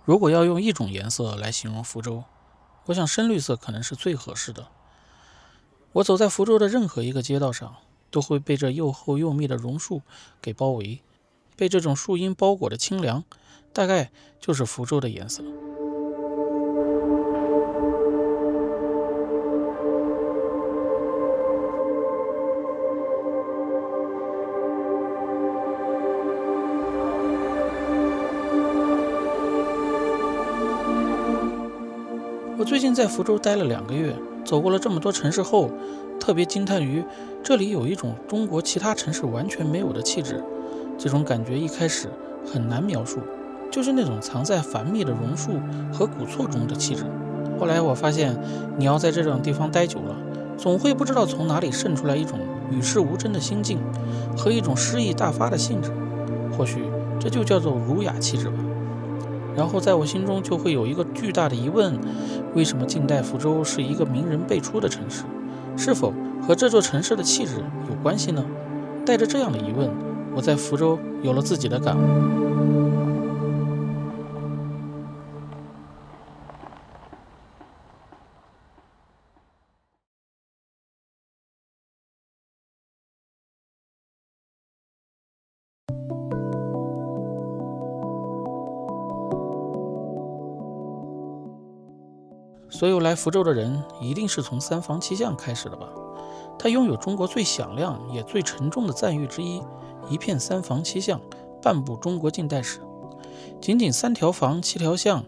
如果要用一种颜色来形容福州，我想深绿色可能是最合适的。我走在福州的任何一个街道上，都会被这又厚又密的榕树给包围，被这种树荫包裹的清凉，大概就是福州的颜色。我最近在福州待了2个月，走过了这么多城市后，特别惊叹于这里有一种中国其他城市完全没有的气质。这种感觉一开始很难描述，就是那种藏在繁密的榕树和古厝中的气质。后来我发现，你要在这种地方待久了，总会不知道从哪里渗出来一种与世无争的心境和一种诗意大发的兴致，或许这就叫做儒雅气质吧。然后在我心中就会有一个巨大的疑问：为什么近代福州是一个名人辈出的城市？是否和这座城市的气质有关系呢？带着这样的疑问，我在福州有了自己的感悟。所有来福州的人一定是从三坊七巷开始的吧？它拥有中国最响亮也最沉重的赞誉之一，一片三坊七巷，半部中国近代史。仅仅3条坊、7条巷，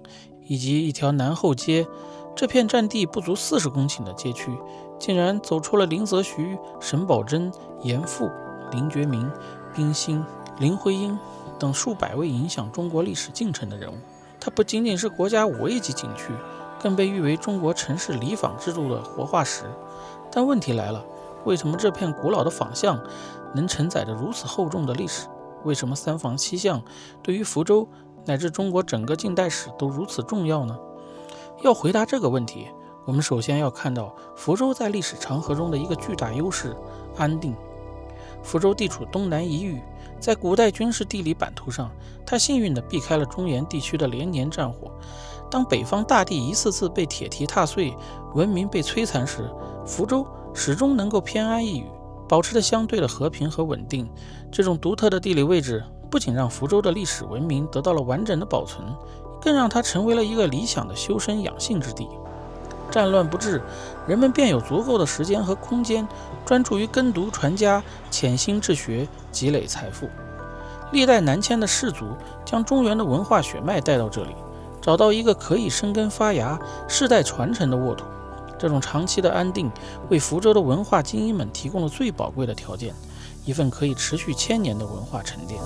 以及一条南后街，这片占地不足40公顷的街区，竟然走出了林则徐、沈葆桢、严复、林觉民、冰心、林徽因等数百位影响中国历史进程的人物。它不仅仅是国家5A级景区，更被誉为中国城市里坊制度的活化石。但问题来了，为什么这片古老的坊巷能承载着如此厚重的历史？为什么三坊七巷对于福州乃至中国整个近代史都如此重要呢？要回答这个问题，我们首先要看到福州在历史长河中的一个巨大优势——安定。福州地处东南一隅，在古代军事地理版图上，它幸运地避开了中原地区的连年战火。当北方大地一次次被铁蹄踏碎，文明被摧残时，福州始终能够偏安一隅，保持着相对的和平和稳定。这种独特的地理位置不仅让福州的历史文明得到了完整的保存，更让它成为了一个理想的修身养性之地。战乱不至，人们便有足够的时间和空间专注于耕读传家，潜心治学，积累财富。历代南迁的士族将中原的文化血脉带到这里，找到一个可以生根发芽、世代传承的沃土。这种长期的安定，为福州的文化精英们提供了最宝贵的条件，一份可以持续1000年的文化沉淀。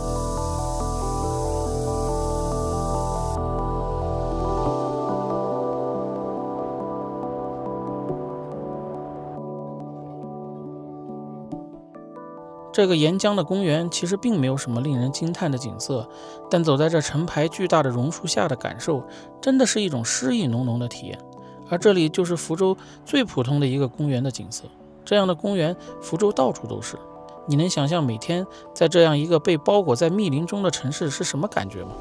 这个沿江的公园其实并没有什么令人惊叹的景色，但走在这成排巨大的榕树下的感受，真的是一种诗意浓浓的体验。而这里就是福州最普通的一个公园的景色。这样的公园，福州到处都是。你能想象每天在这样一个被包裹在密林中的城市是什么感觉吗？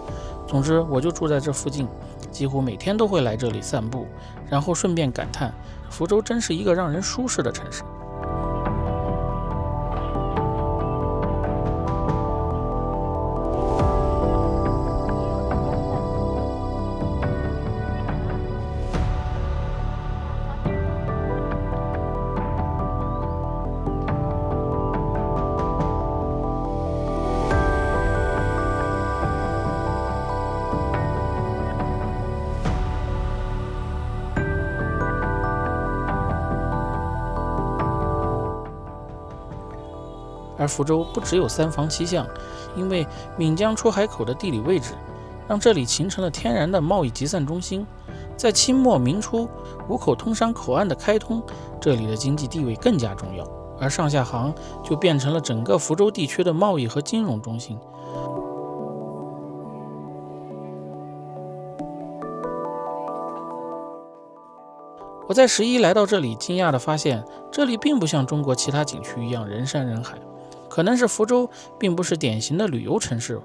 总之，我就住在这附近，几乎每天都会来这里散步，然后顺便感叹，福州真是一个让人舒适的城市。而福州不只有三坊七巷，因为闽江出海口的地理位置，让这里形成了天然的贸易集散中心。在清末明初5口通商口岸的开通，这里的经济地位更加重要，而上下杭就变成了整个福州地区的贸易和金融中心。我在11来到这里，惊讶地发现，这里并不像中国其他景区一样人山人海。可能是福州并不是典型的旅游城市，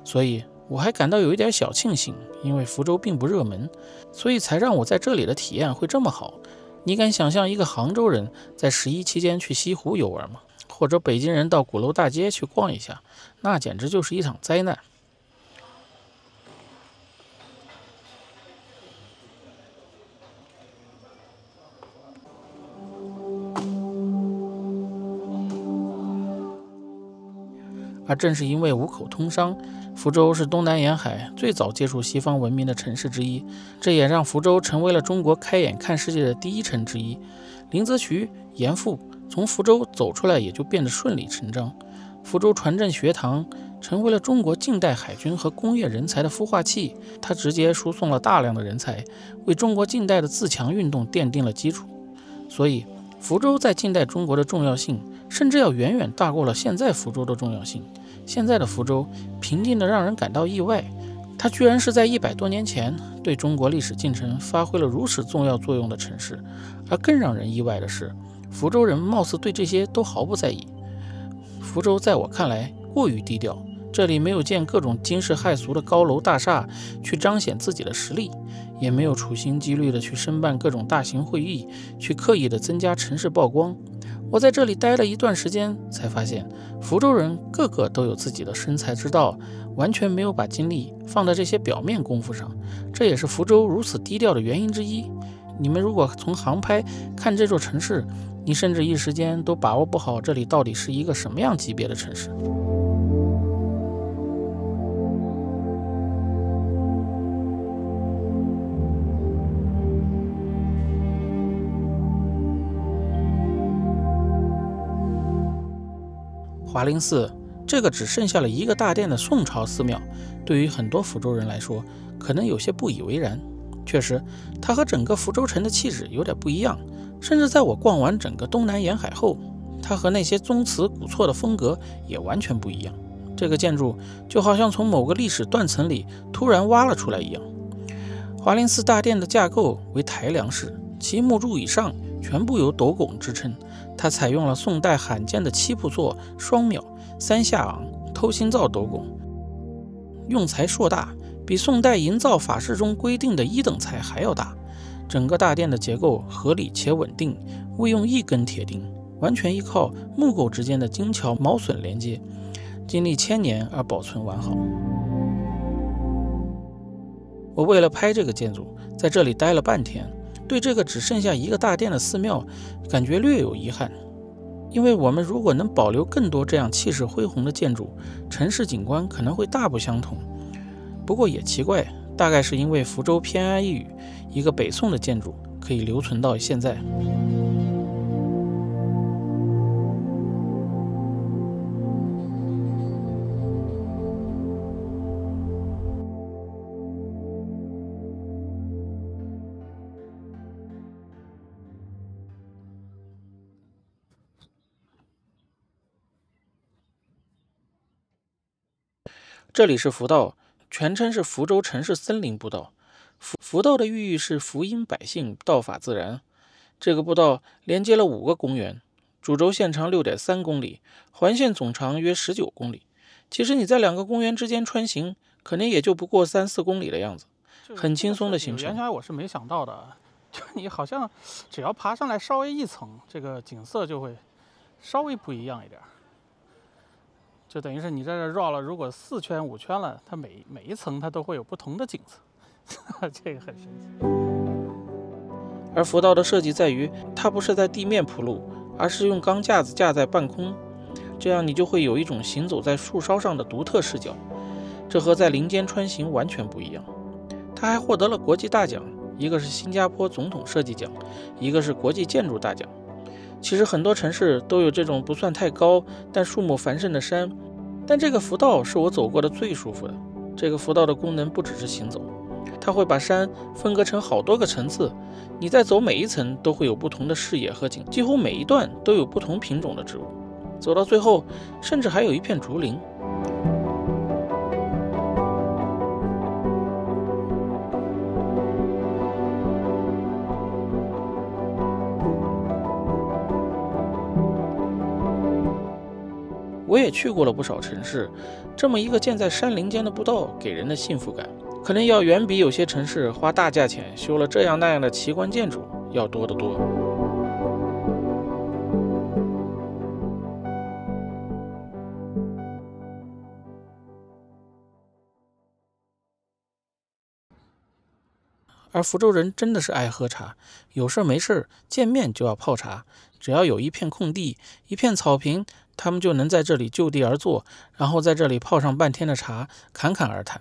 所以我还感到有一点小庆幸，因为福州并不热门，所以才让我在这里的体验会这么好。你敢想象一个杭州人在11期间去西湖游玩吗？或者北京人到鼓楼大街去逛一下，那简直就是一场灾难。而正是因为五口通商，福州是东南沿海最早接触西方文明的城市之一，这也让福州成为了中国开眼看世界的第一城之一。林则徐、严复从福州走出来也就变得顺理成章。福州船政学堂成为了中国近代海军和工业人才的孵化器，它直接输送了大量的人才，为中国近代的自强运动奠定了基础。所以福州在近代中国的重要性甚至要远远大过了现在福州的重要性。现在的福州平静得让人感到意外，它居然是在100多年前对中国历史进程发挥了如此重要作用的城市。而更让人意外的是，福州人貌似对这些都毫不在意。福州在我看来过于低调，这里没有建各种惊世骇俗的高楼大厦去彰显自己的实力，也没有处心积虑的去申办各种大型会议，去刻意的增加城市曝光。我在这里待了一段时间，才发现福州人个个都有自己的生财之道，完全没有把精力放在这些表面功夫上，这也是福州如此低调的原因之一。你们如果从航拍看这座城市，你甚至一时间都把握不好这里到底是一个什么样级别的城市。华林寺这个只剩下了一个大殿的宋朝寺庙，对于很多福州人来说可能有些不以为然。确实，它和整个福州城的气质有点不一样，甚至在我逛完整个东南沿海后，它和那些宗祠古厝的风格也完全不一样。这个建筑就好像从某个历史断层里突然挖了出来一样。华林寺大殿的架构为台梁式，其木柱以上全部由斗拱支撑，它采用了宋代罕见的7铺座双邈3下昂偷心造斗拱，用材硕大，比宋代营造法式中规定的1等材还要大。整个大殿的结构合理且稳定，未用一根铁钉，完全依靠木构之间的精巧毛榫连接，经历1000年而保存完好。我为了拍这个建筑，在这里待了半天，对这个只剩下一个大殿的寺庙感觉略有遗憾。因为我们如果能保留更多这样气势恢宏的建筑，城市景观可能会大不相同。不过也奇怪，大概是因为福州偏安一隅，一个北宋的建筑可以留存到现在。这里是福道，全称是福州城市森林步道。福道的寓意是福音百姓，道法自然。这个步道连接了5个公园，主轴线长 6.3 公里，环线总长约19公里。其实你在2个公园之间穿行，可能也就不过3-4公里的样子，很轻松的行程。原来我是没想到的，就你好像只要爬上来稍微一层，这个景色就会稍微不一样一点。就等于是你在这绕了，如果4圈5圈了，它每一层它都会有不同的景色，这个很神奇。而福道的设计在于，它不是在地面铺路，而是用钢架子架在半空，这样你就会有一种行走在树梢上的独特视角，这和在林间穿行完全不一样。它还获得了国际大奖，一个是新加坡总统设计奖，一个是国际建筑大奖。其实很多城市都有这种不算太高但树木繁盛的山，但这个福道是我走过的最舒服的。这个福道的功能不只是行走，它会把山分割成好多个层次，你在走每一层都会有不同的视野和景，几乎每一段都有不同品种的植物，走到最后甚至还有一片竹林。我也去过了不少城市，这么一个建在山林间的步道，给人的幸福感，可能要远比有些城市花大价钱修了这样那样的奇观建筑要多得多。而福州人真的是爱喝茶，有事没事见面就要泡茶，只要有一片空地，一片草坪，他们就能在这里就地而坐，然后在这里泡上半天的茶，侃侃而谈。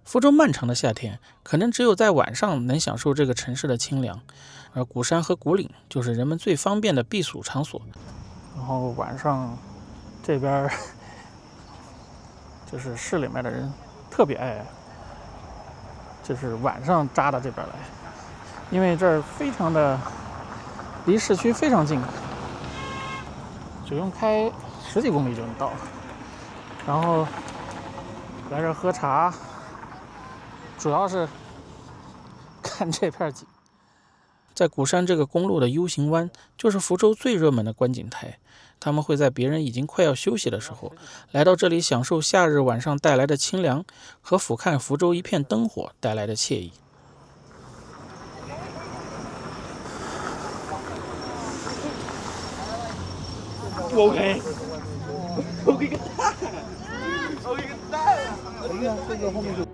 福州漫长的夏天，可能只有在晚上能享受这个城市的清凉，而鼓山和鼓岭就是人们最方便的避暑场所。然后晚上这边就是市里面的人特别爱，就是晚上扎到这边来，因为这儿非常的离市区非常近，只用开10几公里就能到。然后来这喝茶，主要是看这片景。在鼓山这个公路的 U 型湾，就是福州最热门的观景台。他们会在别人已经快要休息的时候，来到这里享受夏日晚上带来的清凉，和俯瞰福州一片灯火带来的惬意。OK， 我给个蛋，我给个蛋！你看这个后面就。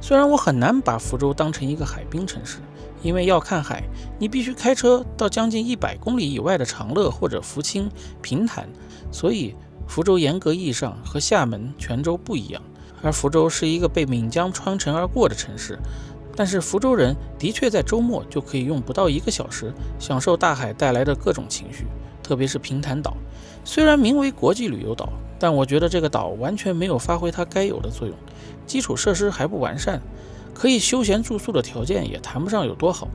虽然我很难把福州当成一个海滨城市，因为要看海，你必须开车到将近100公里以外的长乐或者福清、平潭，所以福州严格意义上和厦门、泉州不一样。而福州是一个被闽江穿城而过的城市，但是福州人的确在周末就可以用不到1个小时享受大海带来的各种情绪，特别是平潭岛。虽然名为国际旅游岛，但我觉得这个岛完全没有发挥它该有的作用，基础设施还不完善，可以休闲住宿的条件也谈不上有多好。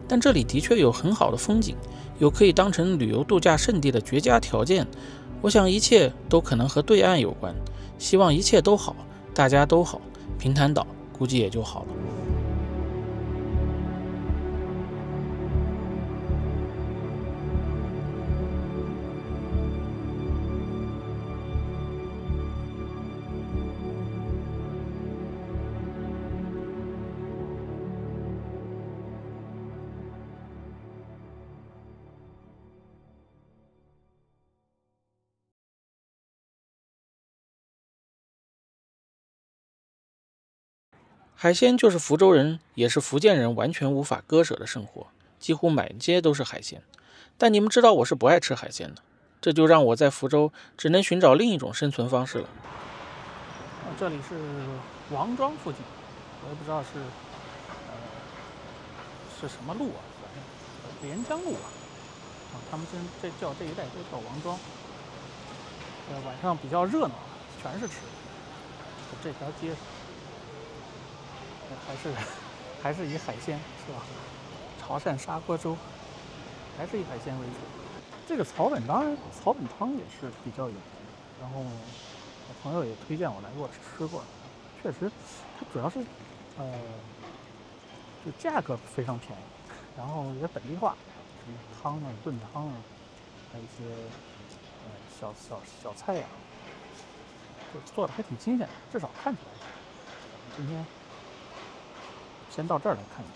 但这里的确有很好的风景，有可以当成旅游度假胜地的绝佳条件。我想一切都可能和对岸有关，希望一切都好，大家都好，平潭岛估计也就好了。海鲜就是福州人也是福建人完全无法割舍的生活，几乎满街都是海鲜。但你们知道我是不爱吃海鲜的，这就让我在福州只能寻找另一种生存方式了。这里是王庄附近，我也不知道是什么路啊，反正连江路啊，他们这叫这一带都叫王庄。晚上比较热闹，全是吃的。这条街上。还是以海鲜是吧？潮汕砂锅粥还是以海鲜为主。这个草本汤也是比较有名的，然后我朋友也推荐我来过吃过，确实它主要是就价格非常便宜，然后也本地化，什么汤啊、炖汤啊，还有一些小菜呀、就做的还挺新鲜的，至少看起来。今天先到这儿来看一看。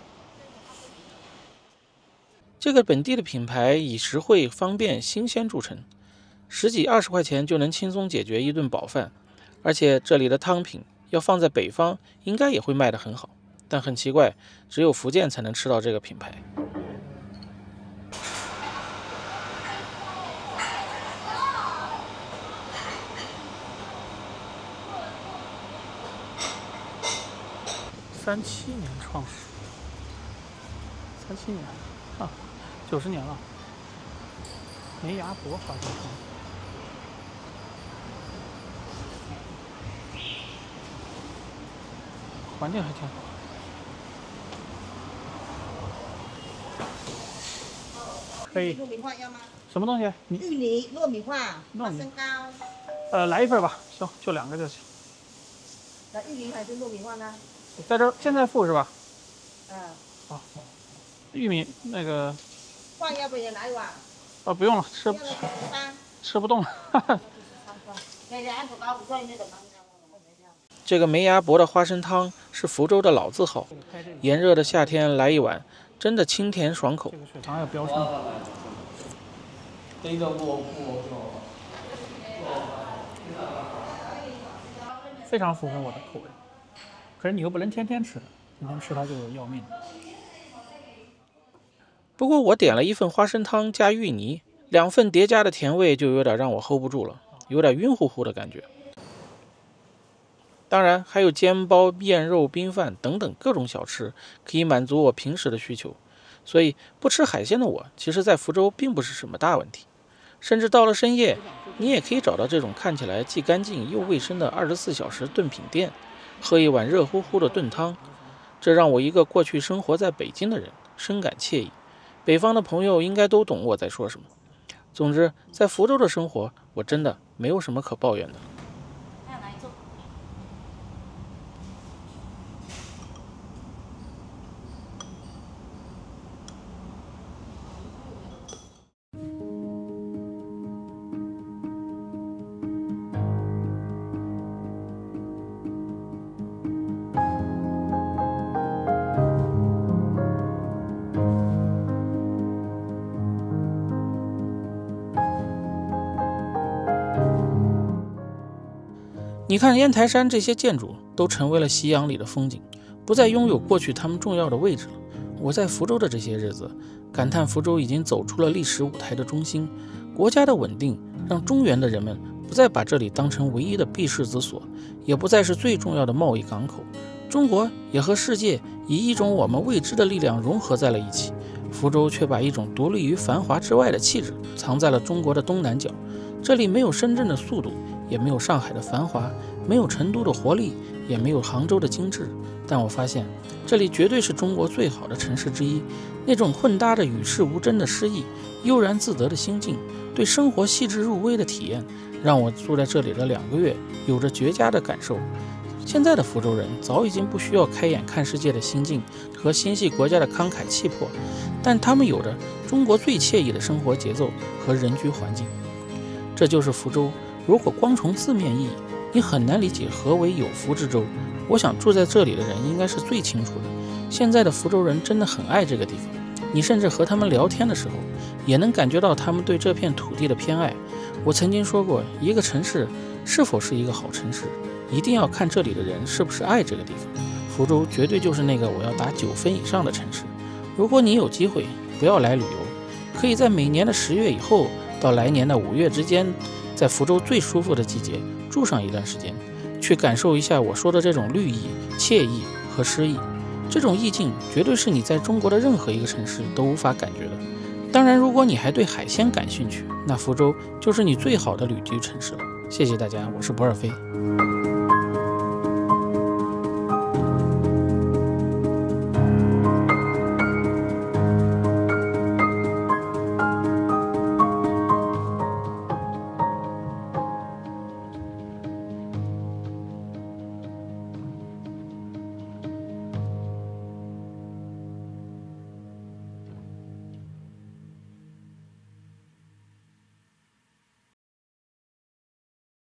这个本地的品牌以实惠、方便、新鲜著称，10几20块钱就能轻松解决一顿饱饭。而且这里的汤品要放在北方，应该也会卖得很好。但很奇怪，只有福建才能吃到这个品牌。37年创始，37年啊，90年了。梅芽博花生汤。环境还挺好。可以。糯米饭要吗？什么东西？芋泥、糯米饭、花生糕。来一份吧，行，就2个就行。那芋泥还是糯米饭呢？在这儿现在付是吧？好。玉米那个。饭要不要来一碗？不用了，吃不动了。这个梅芽博的花生汤是福州的老字号，炎热的夏天来一碗，真的清甜爽口。这个血糖要飙升。非常符合我的口味，可是你又不能天天吃，天天吃它就要命。不过我点了一份花生汤加芋泥，2份叠加的甜味就有点让我 hold 不住了，有点晕乎乎的感觉。当然还有煎包、燕肉、冰饭等等各种小吃，可以满足我平时的需求。所以不吃海鲜的我，其实在福州并不是什么大问题。甚至到了深夜，你也可以找到这种看起来既干净又卫生的24小时炖品店，喝一碗热乎乎的炖汤。这让我一个过去生活在北京的人深感惬意。北方的朋友应该都懂我在说什么。总之，在福州的生活，我真的没有什么可抱怨的。你看烟台山这些建筑都成为了夕阳里的风景，不再拥有过去他们重要的位置了。我在福州的这些日子，感叹福州已经走出了历史舞台的中心，国家的稳定让中原的人们不再把这里当成唯一的避世之所，也不再是最重要的贸易港口。中国也和世界以一种我们未知的力量融合在了一起，福州却把一种独立于繁华之外的气质藏在了中国的东南角。这里没有深圳的速度，也没有上海的繁华，没有成都的活力，也没有杭州的精致，但我发现这里绝对是中国最好的城市之一。那种混搭着与世无争的诗意，悠然自得的心境，对生活细致入微的体验，让我住在这里的2个月有着绝佳的感受。现在的福州人早已经不需要开眼看世界的心境和心系国家的慷慨气魄，但他们有着中国最惬意的生活节奏和人居环境。这就是福州。如果光从字面意义，你很难理解何为有福之州。我想住在这里的人应该是最清楚的。现在的福州人真的很爱这个地方，你甚至和他们聊天的时候，也能感觉到他们对这片土地的偏爱。我曾经说过，一个城市是否是一个好城市，一定要看这里的人是不是爱这个地方。福州绝对就是那个我要打9分以上的城市。如果你有机会，不要来旅游，可以在每年的10月以后到来年的5月之间，在福州最舒服的季节住上一段时间，去感受一下我说的这种绿意、惬意和诗意。这种意境绝对是你在中国的任何一个城市都无法感觉的。当然，如果你还对海鲜感兴趣，那福州就是你最好的旅居城市了。谢谢大家，我是博尔飞。